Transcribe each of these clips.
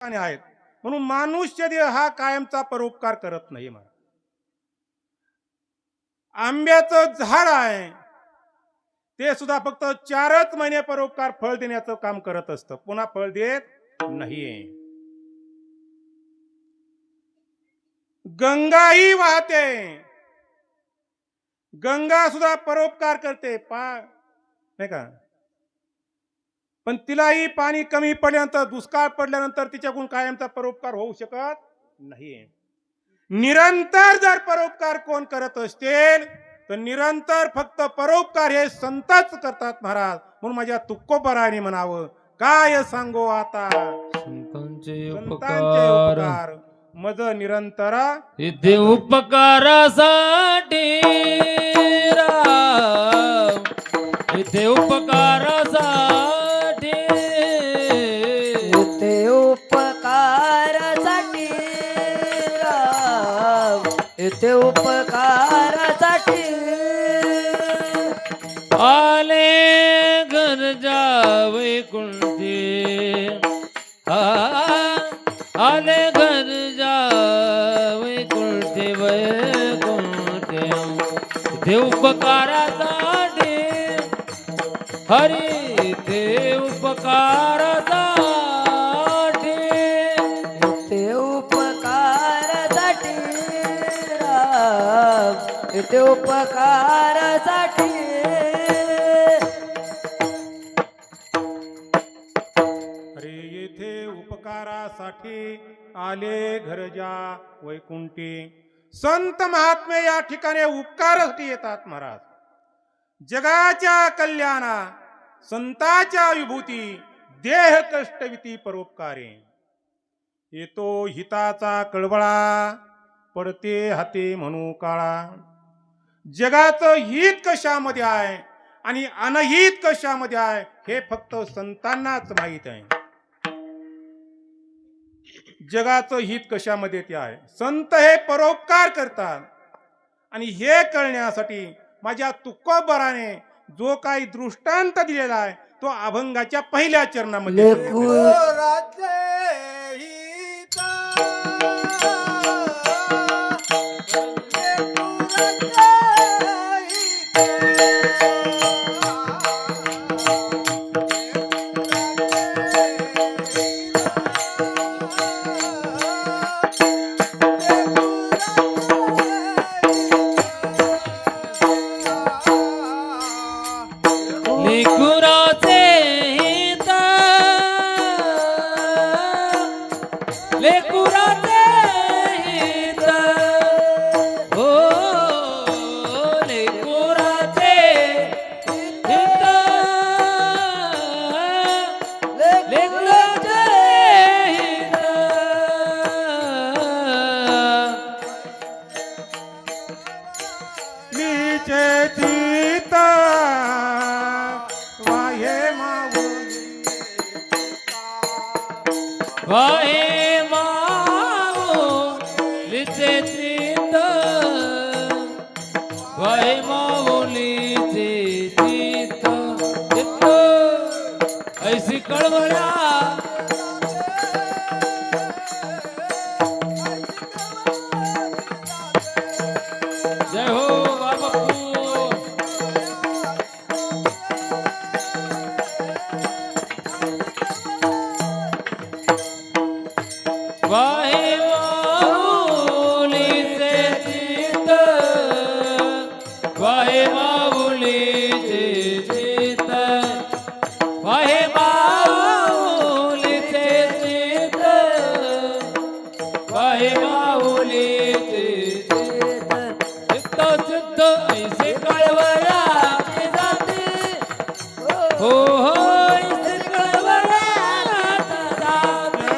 आहेत म्हणून मानुष्य देह हा कायमचा परोपकार करत नाही. महाराज आंब्याचं झाड आहे ते सुद्धा फक्त 4च महिने परोपकार फळ देण्याचं काम करत असतं, पुन्हा फळ देत नाही. गंगाही वाहते, गंगा सुद्धा परोपकार करते नाही का, पण तिलाही पाणी कमी पडल्यानंतर, दुष्काळ पडल्यानंतर तिच्याकडून कायमचा परोपकार होऊ शकत नाही. निरंतर जर परोपकार कोण करत असतील तर निरंतर फक्त परोपकार हे संतच करतात. महाराज म्हणून माझ्या तुकोबराने म्हणावं, काय सांगो आता संतांचे उपकार मज निरंतर इथे उपकारासाठी राम, इथे उपकारासाठी, इथे उपकारासाठी राम, इथे उपकारासाठी आले घर जावे कुंती, आले घर जावे कुंती वैकुंठे, इथे उपकारासाठी हरी, ते उपकारासाठी, इथे उपकारासाठी राम, इथे उपकारासाठी अरे येथे उपकारासाठी आले घरजा वैकुंठी. संत महात्मे या ठिकाणी उपकारासाठी येतात. महाराज जगाच्या कल्याणा संताच्या विभूती देह कष्टविती परोपकारे. येतो हिताचा कळवळा पडते हाते म्हणू काळा. जगाचं हित कशामध्ये आहे आणि अनहित कशामध्ये आहे हे फक्त संतांनाच माहीत आहे. जगाचं हित कशामध्ये ते आहे, संत हे परोपकार करतात. आणि हे कळण्यासाठी माझ्या तुकोबराने जो काही दृष्टांत दिलेला आहे तो अभंगाच्या पहिल्या चरणामध्ये लेकुराचे हित, लेकुराचे हित, हो लेकुराचे हित, लेकुराचे हित, लीचे तीत वाहे माऊली वाहे माऊलीचे चित्त, वाहे माऊलीचे चित्त, चित्त ऐसी कळवळा जय हो बापू. वाहे माऊलीचे चित्त, वाहे माऊलीचे चित्त, वाहे माऊलीचे चित्त, वाहे माऊलीचे चित्त, चित्त चित्त ऐसे कळवळा जाते, हो हो ऐसे कळवळा जाते,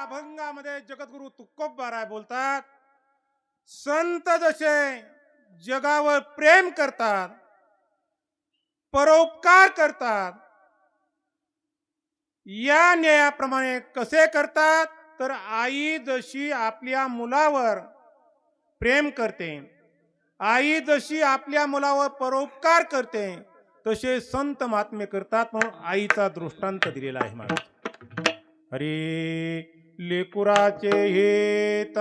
अभंगामध्ये जगद्गुरु तुकोबाराय बोलतात, संत जसे जगावर प्रेम करतात, परोपकार करतात, या न्यायाप्रमाणे कसे करतात, तर आई जशी आपल्या मुलावर प्रेम करते, आई जशी आपल्या मुलावर परोपकार करते, तसे संत महात्मे करतात. म्हणून आईचा दृष्टांत दिलेला आहे महाराज. अरे लेकुराचे हेत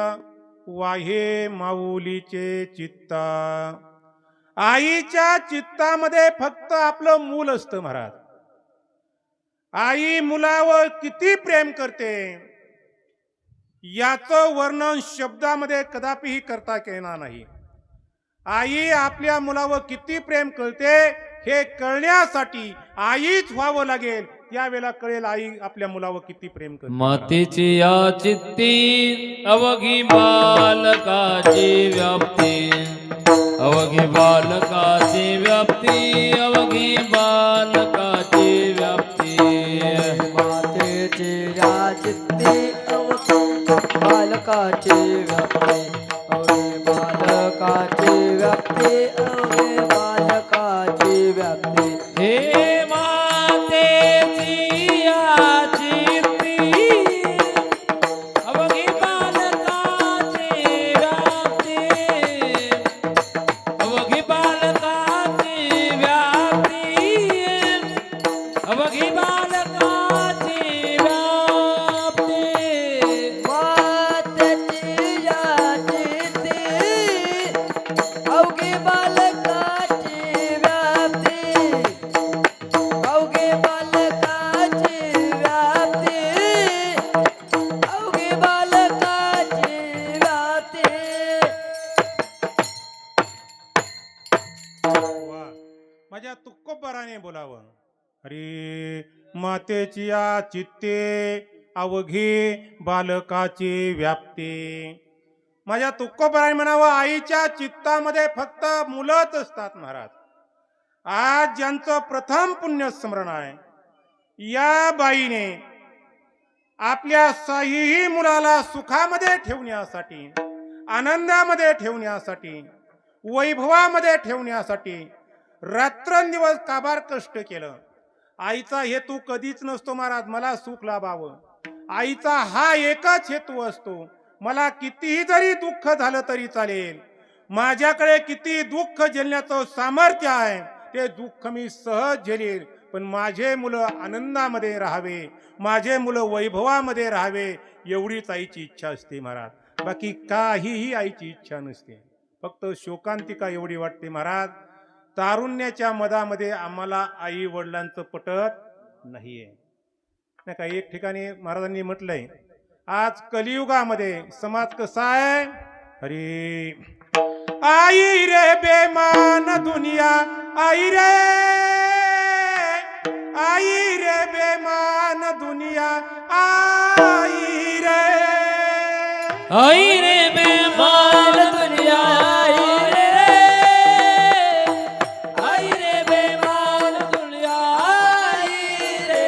वाहे माऊलीचे चित्ता. आईच्या चित्तामध्ये फक्त आपलं मूल असतं महाराज. आई मुलावर किती प्रेम करते याचं वर्णन शब्दामध्ये कदापिही करता येणार नाही. आई आपल्या मुलावर किती प्रेम करते हे कळण्यासाठी आईच व्हावं लागेल, त्यावेळेला कळेल आई आपल्या मुलावर किती प्रेम करते. मातेची या चित्ती अवघी बालकाची व्याप्ती, अवघी बालकाची व्याप्ती, अवघी बालकाची व्याप्ती. मातेची या चित्ती बालकाची व्याप्ती, अवघे बालकाची व्याप्ती, अवघे बालकाची व्याप्ती. हे मातेची या चित्ती अवघी बालकाची व्याप्ती, अवघी बालकाची व्याप्ती, अवघी बालकाची व्याप्ती. मातेची या चित्ती अवघे बालकाची व्याप्ती, अवघे बालकाची व्याप्ती, अवघे बालकाची व्याप्ती. वा, माझ्या तुकोबाराने बोलावं. अरे मातेची या चित्ते अवघी बालकाची व्याप्ती. माझ्या तुकोबाराने म्हणावं, आईच्या चित्तामध्ये फक्त मुलंच असतात महाराज. आज ज्यांचं प्रथम पुण्यस्मरण आहे, या बाईने आपल्या साहीही मुलाला सुखामध्ये ठेवण्यासाठी, आनंदामध्ये ठेवण्यासाठी, वैभवामध्ये ठेवण्यासाठी रात्रंदिवस काबार कष्ट केलं. आईचा हेतू कधीच नसतो महाराज मला सुख लाभावं. आईचा हा एकच हेतू असतो, मला कितीही जरी दुःख झालं तरी चालेल, माझ्याकडे किती दुःख झेलण्याचं सामर्थ्य आहे, ते दुःख मी सहज झेलेल, पण माझे मुलं आनंदामध्ये राहावे, माझे मुलं वैभवामध्ये राहावे, एवढीच आईची इच्छा असते महाराज. बाकी काहीही आईची इच्छा नसते. फक्त शोकांतिका एवढी वाटते महाराज, तारुण्याच्या मधामध्ये आम्हाला आई वडिलांचं पटत नाहीये. नाही का, एक ठिकाणी महाराजांनी म्हटलंय, आज कलियुगामध्ये समाज कसा आहे. अरे आई रे बेमान दुनिया, आई रे, आई रे बेमान दुनिया, आई रे, आई रे बेमान दुनिया, आई रे, आई रे बेमान दुनिया, आई रे,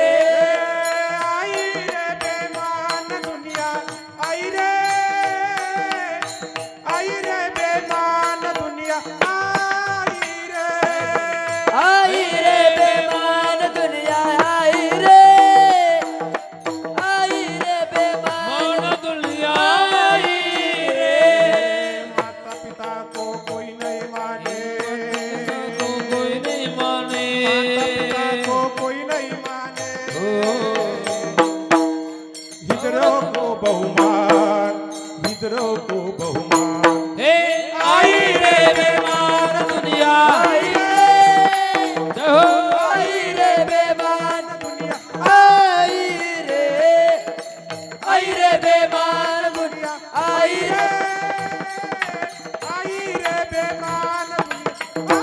आई रे बेमान दुनिया, आई रे, आई रे बेमान दुनिया, आई रे, आई रे बेमान दुनिया, आई रे, आई रे बेमान मान दुनिया, आई रे. माता पिता को कोई नहीं माने, तो कोई नहीं माने, माता पिता को कोई नहीं माने, ओ, हिजड़ों को बहुमान, हिजड़ों को बहुमान. हे आई रे बेमान दुनिया, आई रे, जय हो. आई रे बेमान दुनिया, आई रे, आई रे बेमान दुनिया, आई रे, आई रे बेमान दुनिया,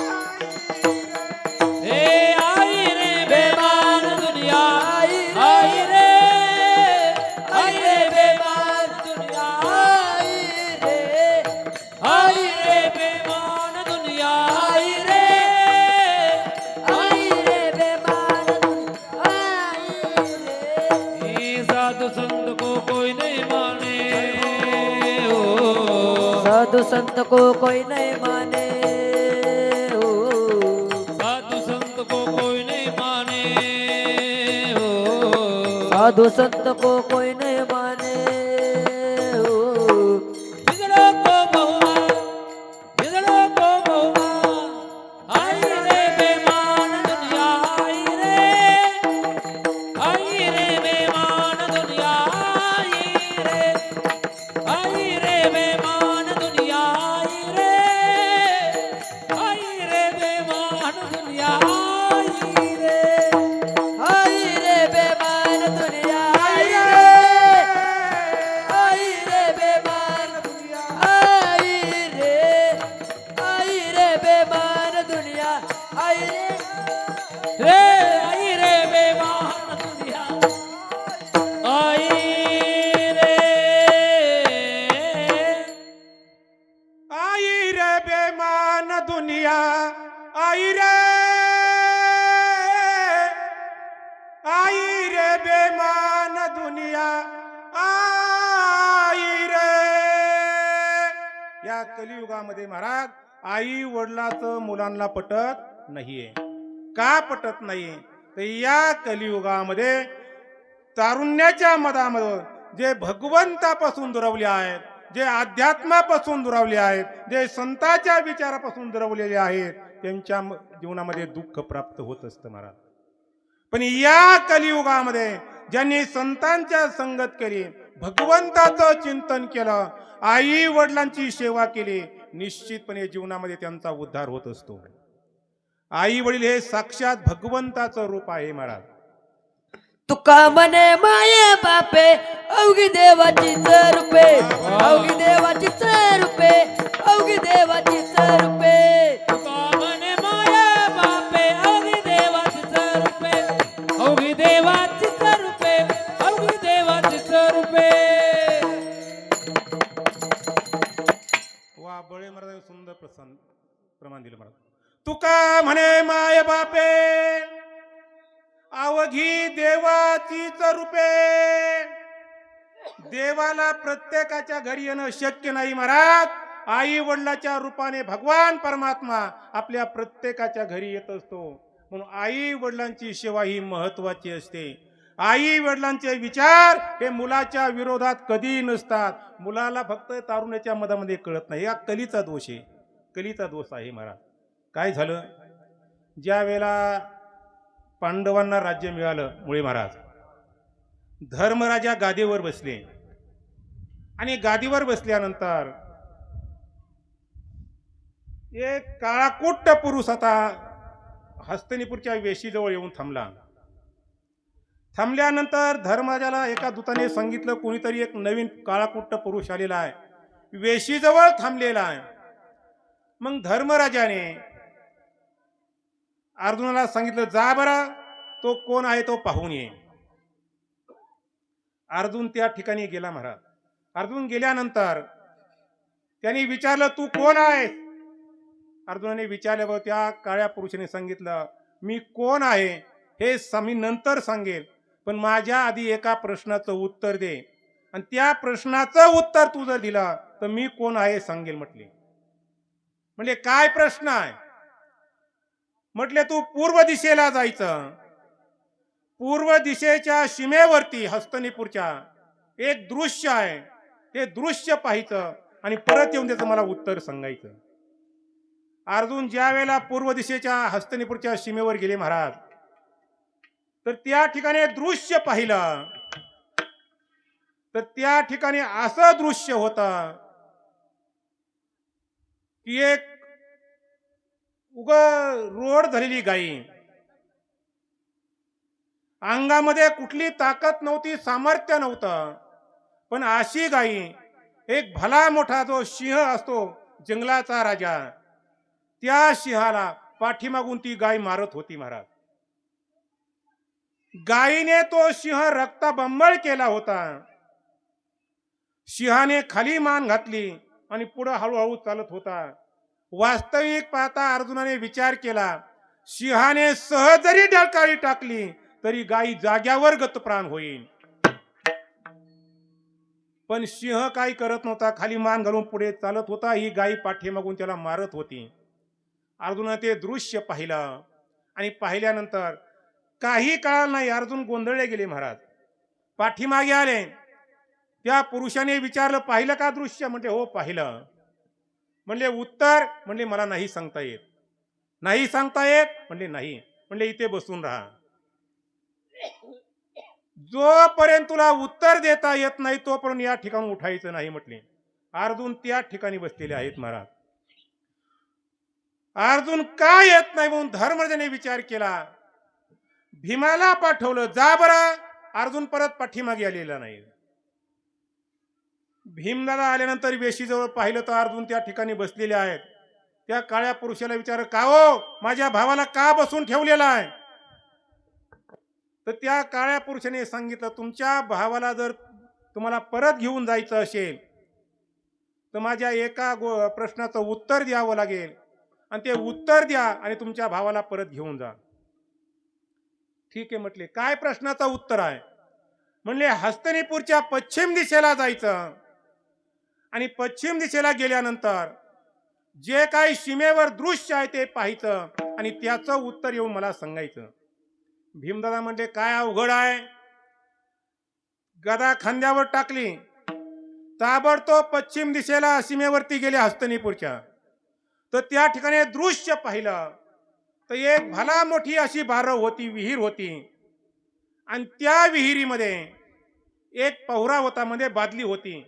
हे आई रे बेमान दुनिया, आई आई रे, रे, आई रे बेमान दुनिया, आई रे, आई रे बेमान दुनिया, आई रे, आई रे बेमान दुनिया, आई रे. हे साधु संत को कोई नहीं साधु संत को कोई नहीं माने हो साधु संत को कोई नहीं माने हो साधु संत को कोई नहीं माने हो बिगड़ो को बहुआ बिगड़ो को बहुआ आई रे बेमान दुनिया आई रे बेमान दुनिया आई रे बेमान दुनिया आई रे बेमान दुनिया आई रे बेमान दुनिया आई रे बेमान दुनिया आई रे बेमान दुनिया आई रे बेमान दुनिया आई रे आई रे बेमान दुनिया आई रे आई रे बेमान दुनिया आई रे या कलियुगामध्ये महाराज आई वडिलाचं मुलांना पटत नाहीये. का पटत नाही तर या कलियुगामध्ये तारुण्याच्या मधामध्ये जे भगवंतापासून दुरावले आहेत, जे अध्यात्मापासून दुरावले आहेत, जे संतांच्या विचारापासून दुरावलेले आहेत, त्यांच्या जीवनामध्ये दुःख प्राप्त होत असतं महाराज. पण या कलियुगामध्ये ज्यांनी संतांच्या संगत केली, भगवंताचं चिंतन केलं, आई वडिलांची सेवा केली, निश्चितपणे जीवनामध्ये त्यांचा उद्धार होत असतो. आई वडील हे साक्षात भगवंताचं रूप आहे महाराज. तुका म्हणे माये बापे अवघी देवाची रूपे अवघी देवाची रूपे अवघी देवाची रूपे म्हणे माया बापे अवघी देवाची रूपे अवघी देवाची रूपे अवघी देवाची रूपे. वा बळे महाराज सुंदर प्रमाण दिलं महाराज. तुका म्हणे माय बापे अवघी देवाचीच रूपे. देवाला प्रत्येकाच्या घरी येणं शक्य नाही महाराज. आई वडिलाच्या रूपाने भगवान परमात्मा आपल्या प्रत्येकाच्या घरी येत असतो. म्हणून आई वडिलांची सेवा ही महत्वाची असते. आई वडिलांचे विचार हे मुलाच्या विरोधात कधी नसतात. मुलाला फक्त तारुण्याच्या मधामध्ये कळत नाही. हा कलीचा दोष आहे, कलीचा दोष आहे महाराज. काय झालं, ज्या वेळेला पांडवांना राज्य मिळालं, मुळे महाराज धर्मराजा गादीवर बसले आणि गादीवर बसल्यानंतर एक काळाकुट्ट पुरुष आता हस्तिनापूरच्या वेशीजवळ येऊन थांबला. थांबल्यानंतर धर्मराजाला एका दूताने सांगितलं, कोणीतरी एक नवीन काळाकुट्ट पुरुष आलेला आहे, वेशीजवळ थांबलेला आहे. मग धर्मराजाने अर्जुनाला सांगितलं, जा बरं तो कोण आहे तो पाहून ये. अर्जुन त्या ठिकाणी गेला महाराज. अर्जुन गेल्यानंतर त्यांनी विचारलं, तू कोण आहेस? अर्जुनाने विचारल्यावर त्या काळ्या पुरुषाने सांगितलं, मी कोण आहे हे मी नंतर सांगेल, पण माझ्या आधी एका प्रश्नाचं उत्तर दे, आणि त्या प्रश्नाचं उत्तर तू जर दिलं तर मी कोण आहे सांगेल म्हटले. म्हणजे काय प्रश्न आहे? म्हटले, तू पूर्व दिशेला जायचं. पूर्व दिशेच्या सीमेवरती हस्तिनापूरच्या एक दृश्य आहे, ते दृश्य पाहायचं आणि परत येऊन त्याचं मला उत्तर सांगायचं. अर्जुन ज्या वेळेला पूर्व दिशेच्या हस्तिनापूरच्या सीमेवर गेले महाराज, तर त्या ठिकाणी दृश्य पाहिलं. तर त्या ठिकाणी असं दृश्य होतं की एक रोड झालेली गाई, अंगामध्ये कुठली ताकद नव्हती, सामर्थ्य नव्हतं, पण अशी गाई, एक भला मोठा जो सिंह असतो जंगलाचा राजा, त्या सिंहाला पाठीमागून ती गाय मारत होती महाराज. गायीने तो सिंह रक्ताबंबाळ केला होता. सिंहाने खाली मान घातली आणि पुढे हळूहळू चालत होता. वास्तविक पाहता अर्जुनाने विचार केला, सिंहाने सहज जरी डळकाळी टाकली तरी गायी जाग्यावर गतप्राण होईल. पण सिंह काही करत नव्हता, खाली मान घालून पुढे चालत होता. ही गाई पाठीमागून त्याला मारत होती. अर्जुनाने ते दृश्य पाहिलं आणि पाहिल्यानंतर काही काळ नाही अर्जुन गोंधळले गेले महाराज. पाठीमागे आले, त्या पुरुषाने विचारलं, पाहिलं का दृश्य? म्हणजे हो पाहिलं. म्हणले उत्तर? म्हणले मला नाही सांगता येत. नाही सांगता येत? म्हणले नाही. म्हणले इथे बसून राहा. जोपर्यंत तुला उत्तर देता येत नाही तोपर्यंत या ठिकाणी उठायचं नाही म्हटले. अर्जुन त्या ठिकाणी बसलेले आहेत महाराज. अर्जुन का येत नाही म्हणून धर्मराजाने विचार केला. भीमाला पाठवलं, जा बरं. अर्जुन परत पाठीमागे आलेला नाही. भीमदादा आल्यानंतर वेशीजवळ पाहिलं तर अर्जुन त्या ठिकाणी बसलेले आहेत. त्या काळ्या पुरुषाला विचार, का हो माझ्या भावाला का बसून ठेवलेला आहे? तर त्या काळ्या पुरुषाने सांगितलं, तुमच्या भावाला जर तुम्हाला परत घेऊन जायचं असेल तर माझ्या एका प्रश्नाचं उत्तर द्यावं लागेल आणि ते उत्तर द्या आणि तुमच्या भावाला परत घेऊन जा. ठीक आहे म्हटले. काय प्रश्नाचं उत्तर आहे? म्हणले हस्तिनापूरच्या पश्चिम दिशेला जायचं आणि पश्चिम दिशेला गेल्यानंतर जे काही सीमेवर दृश्य आहे ते पाहायचं आणि त्याचं उत्तर येऊन मला सांगायचं. भीमदादा म्हणले काय अवघड आहे. गदा खांद्यावर टाकली, ताबडतोब पश्चिम दिशेला सीमेवरती गेले हस्तिनापूरच्या. तर त्या ठिकाणी दृश्य पाहिलं तर एक भला मोठी अशी बारव होती, विहीर होती आणि त्या विहिरीमध्ये एक पवरा होता, मध्ये बादली होती.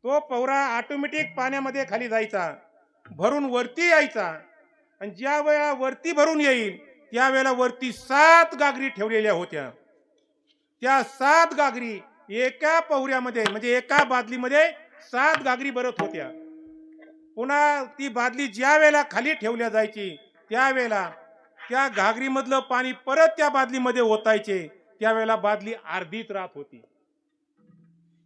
तो पवरा ऑटोमॅटिक पाण्यामध्ये खाली जायचा, भरून वरती यायचा आणि ज्या वेळा वरती भरून येईल त्यावेळेला वरती 7 गागरी ठेवलेल्या होत्या. त्या 7 गागरी एका पवऱ्यामध्ये म्हणजे एका बादलीमध्ये 7 गागरी भरत होत्या. पुन्हा ती बादली ज्या वेळेला खाली ठेवल्या जायची त्यावेळेला त्या घागरीमधलं पाणी परत त्या बादलीमध्ये ओतायचे, त्यावेळेला बादली अर्धीच राहत होती.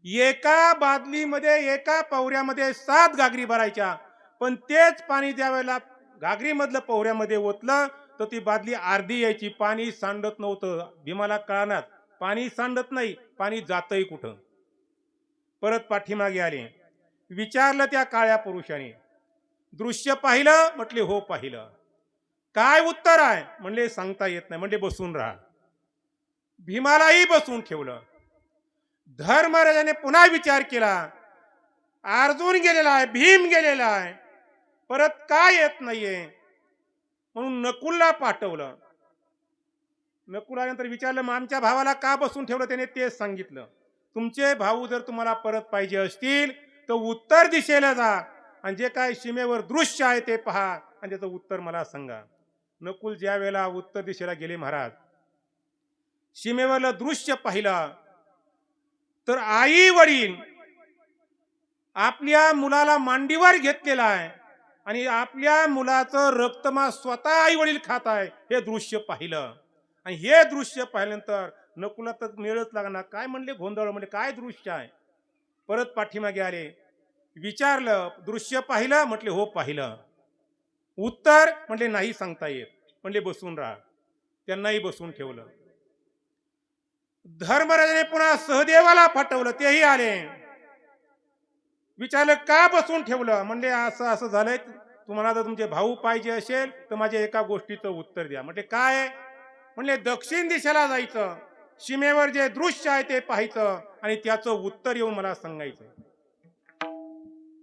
एका बादलीमध्ये एका पवऱ्यामध्ये 7 गागरी भरायच्या, पण तेच पाणी ज्या वेळेला घागरीमधलं पवऱ्यामध्ये ओतलं तर ती बादली अर्धी यायची. पाणी सांडत नव्हतं. भीमाला कळणार पाणी सांडत नाही, पाणी जातही कुठं. परत पाठीमागे आले, विचारलं त्या काळ्या पुरुषाने, दृश्य पाहिलं? म्हटले हो पाहिलं. काय उत्तर आहे? म्हणले सांगता येत नाही. म्हणजे बसून राहा. भीमालाही बसून ठेवलं. धर्मराजाने पुन्हा विचार केला, अर्जुन गेलेला आहे, भीम गेलेला आहे, परत का येत नाहीये? म्हणून नकुलला पाठवलं. नकुल आल्यानंतर विचारलं, मग आमच्या भावाला का बसून ठेवलं? त्याने तेच सांगितलं, तुमचे भाऊ जर तुम्हाला परत पाहिजे असतील तर उत्तर दिशेला जा आणि जे काय सीमेवर दृश्य आहे ते पहा आणि त्याचं उत्तर मला सांगा. नकुल ज्या वेळेला उत्तर दिशेला गेले महाराज, सीमेवरलं दृश्य पाहिलं तर आई वडील आपल्या मुलाला मांडीवर घेतलेला आहे आणि आपल्या मुलाचं रक्तमांस स्वतः आई वडील खात आहे हे दृश्य पाहिलं. आणि हे दृश्य पाहिल्यानंतर नकुला तर मेळच लागणार. काय म्हणले गोंधळ, म्हणजे काय दृश्य आहे? परत पाठीमागे आले, विचारलं, दृश्य पाहिलं? म्हटले हो पाहिलं. उत्तर? म्हटले नाही सांगता येत. म्हणले बसून राहा. त्यांनाही बसून ठेवलं. धर्मराजाने पुन्हा सहदेवाला पाठवलं, तेही आले. विचारलं का बसून ठेवलं? म्हणले असं असं झालंय, तुम्हाला जर तुमचे भाऊ पाहिजे असेल तर माझ्या एका गोष्टीचं उत्तर द्या. म्हणजे काय? म्हणले दक्षिण दिशेला जायचं, सीमेवर जे दृश्य आहे ते पाहायचं आणि त्याचं उत्तर येऊन मला सांगायचं.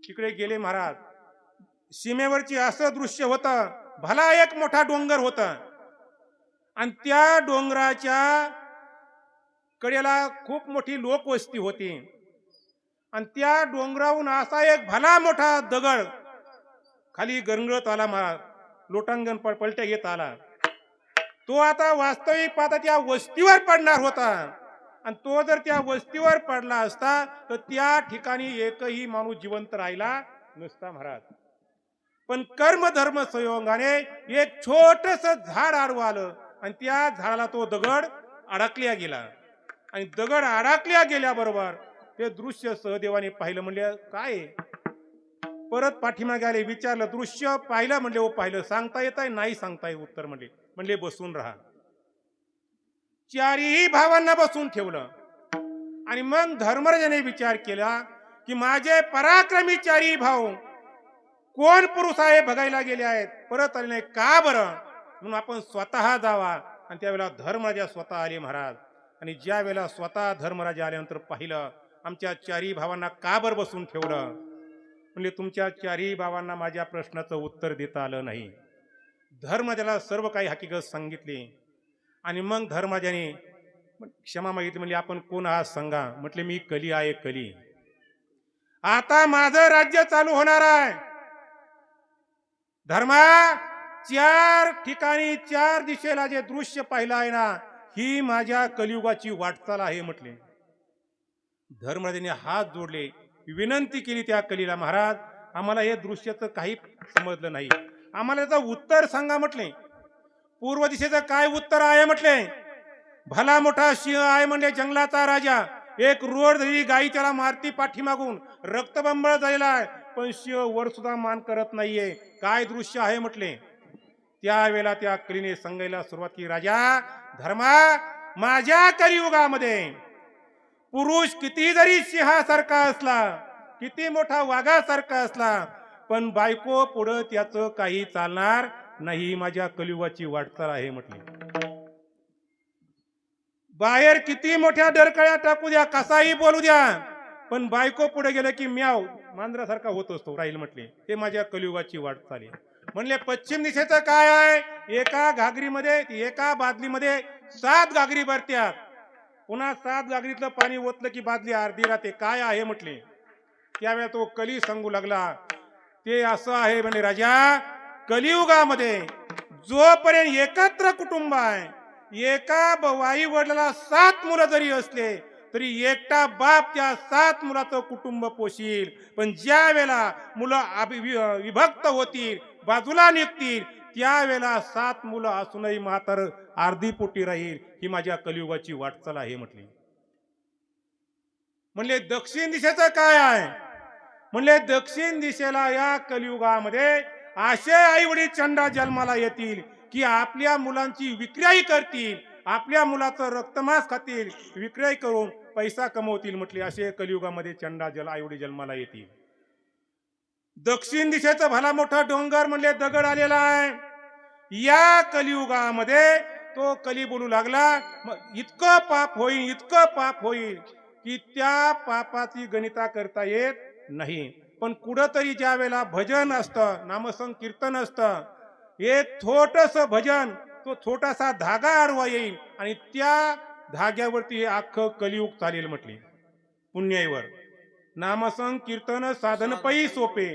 तिकडे गेले महाराज. सीमेवरची असं दृश्य होतं, भला एक मोठा डोंगर होता आणि त्या डोंगराच्या कडेला खूप मोठी लोकवस्ती होती आणि त्या डोंगरावरून असा एक भला मोठा दगड खाली गरंगळत आला महाराज, लोटांगण पलट्या घेत आला. तो आता वास्तविक पाहता त्या वस्तीवर पडणार होता आणि तो जर त्या वस्तीवर पडला असता तर त्या ठिकाणी एकही माणूस जिवंत राहिला नसता महाराज. पण कर्म धर्म संयोगाने एक छोटस झाड आडवं आलं आणि त्या झाडाला तो दगड अडकल्या गेला आणि दगड अडकल्या गेल्याबरोबर ते दृश्य सहदेवाने पाहिलं. म्हणले काय? परत पाठीमागे आले, विचारलं, दृश्य पाहिलं? म्हणले हो पाहिलं. सांगता येत आहे? नाही सांगता येत उत्तर. म्हणले बसून राहा. चारही भावांना बसून ठेवलं आणि मग धर्मराजाने विचार केला, की माझे पराक्रमी चारी भाऊ कोण पुरुष आहे बघायला गेले आहेत, परत आले नाही का बरं, म्हणून आपण स्वतः जावा. आणि त्यावेळेला धर्मराजा स्वतः आले महाराज. आणि ज्या वेळेला स्वतः धर्मराजा आल्यानंतर पाहिलं आमच्या चारी भावांना का बरं बसून ठेवलं, म्हणजे तुमच्या चारी भावांना माझ्या प्रश्नाचं उत्तर देता आलं नाही. धर्मराजाला सर्व काही हकीकत सांगितली. आणि मग धर्मराजाने क्षमा मागितली, म्हणजे आपण कोण आहात सांगा. म्हटले मी कली आहे, कली. आता माझं राज्य चालू होणार आहे. धर्मा, 4 ठिकाणी 4 दिशेला जे दृश्य पाहिलं आहे ना, ही माझ्या कलियुगाची वाटचाल आहे म्हटले. धर्मराजाने हात जोडले, विनंती केली त्या कलीला, महाराज आम्हाला हे दृश्याचं काही समजलं नाही, आम्हाला याचं उत्तर सांगा म्हटले. पूर्व दिशेचं काय उत्तर आहे म्हटले. भला मोठा सिंह आहे म्हणजे जंगलाचा राजा, एक रोड धरी गाई त्याला मारती पाठीमागून, रक्तबंबाळ झालेला आहे, पण सिंह वर सुद्धा मान करत नाहीये. काय दृश्य आहे म्हटले. त्यावेळेला त्या कलीने सांगायला सुरुवात केली, राजा धर्मा, माझ्या कलियुगामध्ये पुरुष किती जरी सिंहासारखा असला, किती मोठा वाघासारखा असला, पण बायको पुढं त्याचं काही चालणार नाही. माझ्या कलियुगाची वाटचाल आहे म्हटले. बाहेर किती मोठ्या डरकळ्या टाकू द्या, कसाही बोलू द्या, पण बायको पुढे गेलं की म्याव मांजरासारखा होत असतो राहील म्हटले. हे माझ्या कलियुगाची वाटचाल आहे. म्हणले पश्चिम दिशेचं काय आहे. एका घागरीमध्ये, एका बादलीमध्ये 7 घागरी भरत्यात. पुन्हा 7 घागरीतलं पाणी ओतलं की बादली अर्धी राहते. काय आहे म्हटले. त्यावेळेला तो कली सांगू लागला, ते असं आहे म्हणे राजा, कलियुगामध्ये जोपर्यंत एकत्र कुटुंब आहे, एका आई वडिलाला 7 मुलं जरी असले तरी एकटा बाप त्या 7 मुलाचं कुटुंब पोषील. पण ज्या वेळेला मुलं विभक्त होतील, बाजूला निघतील, त्यावेळेला 7 मुलं असूनही म्हातार अर्धी पोटी राहील. ही माझ्या कलियुगाची वाटचाल आहे म्हटली. म्हणले दक्षिण दिशेचं काय आहे. म्हणले दक्षिण दिशेला या कलियुगामध्ये असे आई वडील चंडा जन्माला येतील की आपल्या मुलांची विक्री करतील, आपल्या मुलाचं रक्तमांस खातील, विक्रय करून पैसा कमवतील म्हटले. असे कलियुगामध्ये चंडा आई वडील जन्माला येतील. दक्षिण दिशेचं भला मोठा डोंगर म्हणले दगड आलेला आहे. या कलियुगामध्ये तो कली बोलू लागला, इतकं पाप होईल, इतकं पाप होईल की त्या पापाची गणिता करता येत नाही. पण कुठंतरी ज्या वेळेला भजन असतं, नामसंकीर्तन असतं, एक छोटस भजन, तो छोटासा धागा आडवा येईल आणि त्या धाग्यावरती हे अख्खं कलियुग चालेल म्हटले. पुण्याईवर नामसंकीर्तन साधन पै सोपे,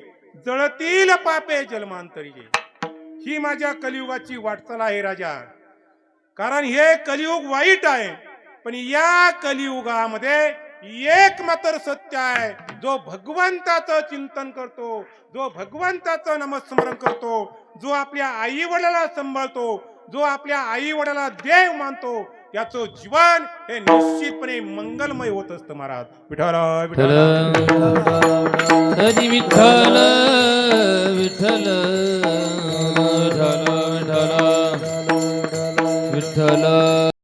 जळतील पापे जन्मांतरीचे. ही माझ्या कलियुगाची वाटचाल आहे राजा. कारण हे कलियुग वाईट आहे, पण या कलियुगामध्ये एक मात्र सत्य आहे. जो भगवंताचं चिंतन करतो, जो भगवंताचं नामस्मरण करतो, जो आपल्या आई वडिलाला सांभाळतो, जो आपल्या आई वडिलाला देव मानतो, याचं जीवन हे निश्चितपणे मंगलमय होत असतं महाराज. विठ्ठल विठ्ठल हरी विठ्ठल विठ्ठल विठ्ठल विठ्ठल विठ्ठल.